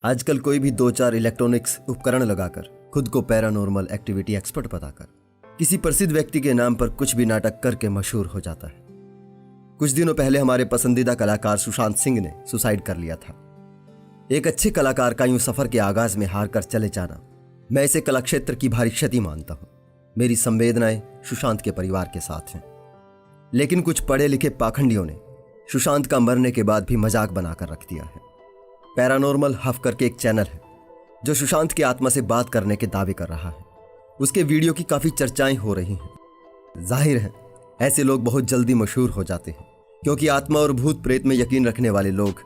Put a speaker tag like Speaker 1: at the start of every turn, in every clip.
Speaker 1: आजकल कोई भी 2-4 इलेक्ट्रॉनिक्स उपकरण लगाकर खुद को पैरानॉर्मल एक्टिविटी एक्सपर्ट बताकर किसी प्रसिद्ध व्यक्ति के नाम पर कुछ भी नाटक करके मशहूर हो जाता है। कुछ दिनों पहले हमारे पसंदीदा कलाकार सुशांत सिंह ने सुसाइड कर लिया था। एक अच्छे कलाकार का यूं सफर के आगाज में हार कर चले जाना, मैं इसे कला क्षेत्र की भारी क्षति मानता हूं। मेरी संवेदनाएं सुशांत के परिवार के साथ हैं। लेकिन कुछ पढ़े लिखे पाखंडियों ने सुशांत का मरने के बाद भी मजाक बनाकर रख दिया है। पैरानॉर्मल हफ करके एक चैनल है जो सुशांत की आत्मा से बात करने के दावे कर रहा है। उसके वीडियो की काफी चर्चाएं हो रही हैं। जाहिर है ऐसे लोग बहुत जल्दी मशहूर हो जाते हैं, क्योंकि आत्मा और भूत प्रेत में यकीन रखने वाले लोग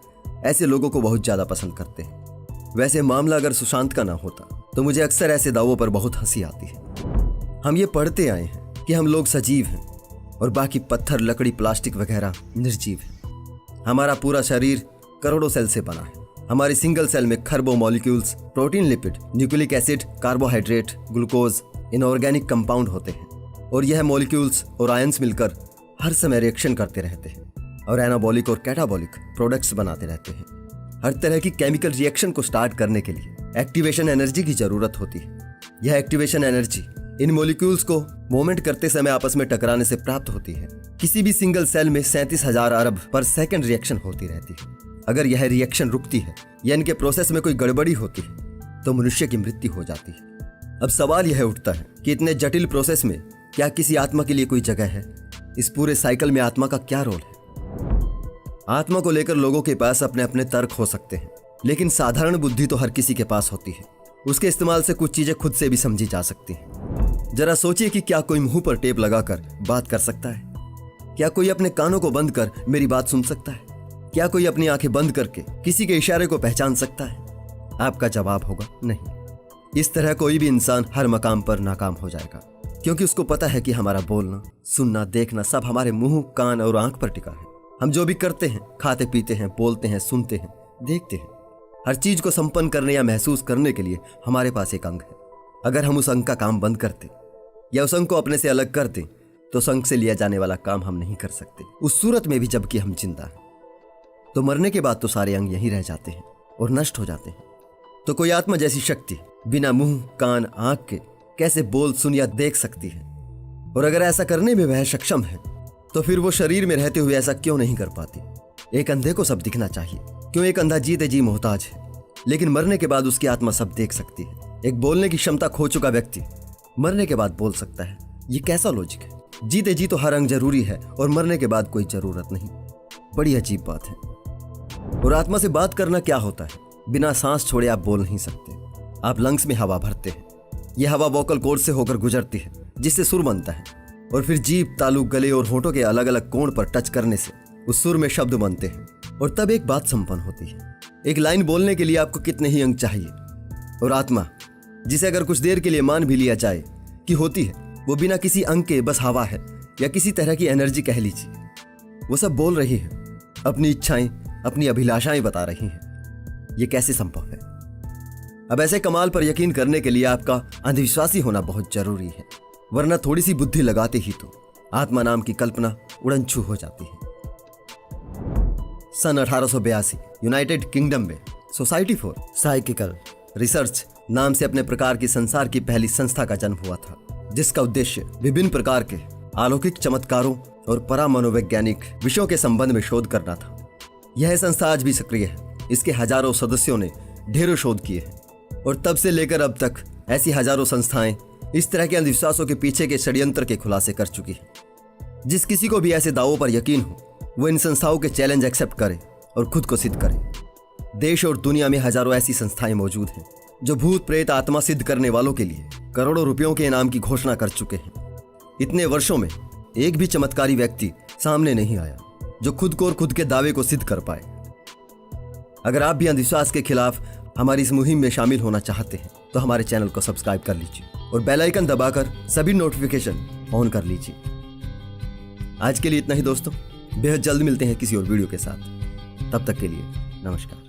Speaker 1: ऐसे लोगों को बहुत ज्यादा पसंद करते हैं। वैसे मामला अगर सुशांत का ना होता तो मुझे अक्सर ऐसे दावों पर बहुत हंसी आती है। हम ये पढ़ते आए हैं कि हम लोग सजीव हैं और बाकी पत्थर, लकड़ी, प्लास्टिक वगैरह निर्जीव हैं। हमारा पूरा शरीर करोड़ों सेल से बना है। हमारी सिंगल सेल में खरबों molecules, protein, lipid, nucleic acid, carbohydrate, glucose, inorganic compound होते हैं और यह मॉलिक्यूल्स और आयंस मिलकर हर समय रिएक्शन करते रहते हैं और एनाबॉलिक और कैटाबॉलिक प्रोडक्ट्स बनाते रहते हैं। हर तरह की केमिकल रिएक्शन को स्टार्ट करने के लिए एक्टिवेशन एनर्जी की जरूरत होती है। यह एक्टिवेशन एनर्जी इन मॉलिक्यूल्स को मूवमेंट करते समय आपस में टकराने से प्राप्त होती है। किसी भी सिंगल सेल में 37,000 अरब पर सेकंड रिएक्शन होती रहती है। अगर यह रिएक्शन रुकती है या इनके प्रोसेस में कोई गड़बड़ी होती है तो मनुष्य की मृत्यु हो जाती है। अब सवाल यह उठता है कि इतने जटिल प्रोसेस में क्या किसी आत्मा के लिए कोई जगह है? इस पूरे साइकिल में आत्मा का क्या रोल है? आत्मा को लेकर लोगों के पास अपने अपने तर्क हो सकते हैं, लेकिन साधारण बुद्धि तो हर किसी के पास होती है। उसके इस्तेमाल से कुछ चीजें खुद से भी समझी जा सकती हैं। जरा सोचिए कि क्या कोई मुंह पर टेप लगाकर बात कर सकता है? क्या कोई अपने कानों को बंद कर मेरी बात सुन सकता है? क्या कोई अपनी आंखें बंद करके किसी के इशारे को पहचान सकता है? आपका जवाब होगा नहीं। इस तरह कोई भी इंसान हर मकाम पर नाकाम हो जाएगा, क्योंकि उसको पता है कि हमारा बोलना, सुनना, देखना सब हमारे मुंह, कान और आंख पर टिका है। हम जो भी करते हैं, खाते पीते हैं, बोलते हैं, सुनते हैं, देखते हैं, हर चीज को संपन्न करने या महसूस करने के लिए हमारे पास एक अंग है। अगर हम उस अंग का काम बंद करते या उस अंग को अपने से अलग कर दें तो उस अंग से लिया जाने वाला काम हम नहीं कर सकते, उस सूरत में भी जबकि हम जिंदा हैं। तो मरने के बाद तो सारे अंग यहीं रह जाते हैं और नष्ट हो जाते हैं। तो कोई आत्मा जैसी शक्ति बिना मुंह, कान, आंख के कैसे बोल, सुन या देख सकती है? और अगर ऐसा करने में वह सक्षम है तो फिर वो शरीर में रहते हुए ऐसा क्यों नहीं कर पाती? एक अंधे को सब दिखना चाहिए, क्यों एक अंधा जीते जी मोहताज है, लेकिन मरने के बाद उसकी आत्मा सब देख सकती है। एक बोलने की क्षमता खो चुका व्यक्ति मरने के बाद बोल सकता है। ये कैसा लॉजिक है? जीते जी तो हर अंग जरूरी है और मरने के बाद कोई जरूरत नहीं। बड़ी अजीब बात है। और आत्मा से बात करना क्या होता है? बिना सांस छोड़े आप बोल नहीं सकते। आप लंग्स में हवा भरते हैं। यह हवा वोकल कॉर्ड से होकर गुजरती है, जिससे सुर बनता है और फिर जीभ, तालु, गले और होठों के अलग अलग कोण पर टच करने से उस सुर में शब्द बनते हैं और तब एक बात संपन्न होती है। एक लाइन बोलने के लिए आपको कितने ही अंग चाहिए? और आत्मा, जिसे अगर कुछ देर के लिए मान भी लिया जाए कि होती है, वो बिना किसी अंग के बस हवा है या किसी तरह की एनर्जी कह लीजिए, वो सब बोल रही है, अपनी इच्छाएं, अपनी अभिलाषाएं बता रही हैं। ये कैसे संभव है? अब ऐसे कमाल पर यकीन करने के लिए आपका अंधविश्वासी होना बहुत जरूरी है, वरना थोड़ी सी बुद्धि लगाते ही तो आत्मा नाम की कल्पना उड़नछू हो जाती है। सन 1882 यूनाइटेड किंगडम में सोसाइटी फॉर साइकिकल रिसर्च नाम से अपने प्रकार की संसार की पहली संस्था का जन्म हुआ था, जिसका उद्देश्य विभिन्न प्रकार के अलौकिक चमत्कारों और परामनोवैज्ञानिक विषयों के संबंध में शोध करना था। यह संस्था आज भी सक्रिय है। इसके हजारों सदस्यों ने ढेरों शोध किए हैं और तब से लेकर अब तक ऐसी हजारों संस्थाएं इस तरह के अंधविश्वासों के पीछे के षड्यंत्र के खुलासे कर चुकी हैं। जिस किसी को भी ऐसे दावों पर यकीन हो, वो इन संस्थाओं के चैलेंज एक्सेप्ट करे और खुद को सिद्ध करे। देश और दुनिया में हजारों ऐसी संस्थाएं मौजूद हैं जो भूत प्रेत आत्मा सिद्ध करने वालों के लिए करोड़ों रुपयों के इनाम की घोषणा कर चुके हैं। इतने वर्षों में एक भी चमत्कारी व्यक्ति सामने नहीं आया जो खुद को और खुद के दावे को सिद्ध कर पाए। अगर आप भी अंधविश्वास के खिलाफ हमारी इस मुहिम में शामिल होना चाहते हैं तो हमारे चैनल को सब्सक्राइब कर लीजिए और बेल आइकन दबाकर सभी नोटिफिकेशन ऑन कर लीजिए। आज के लिए इतना ही दोस्तों। बेहद जल्द मिलते हैं किसी और वीडियो के साथ। तब तक के लिए नमस्कार।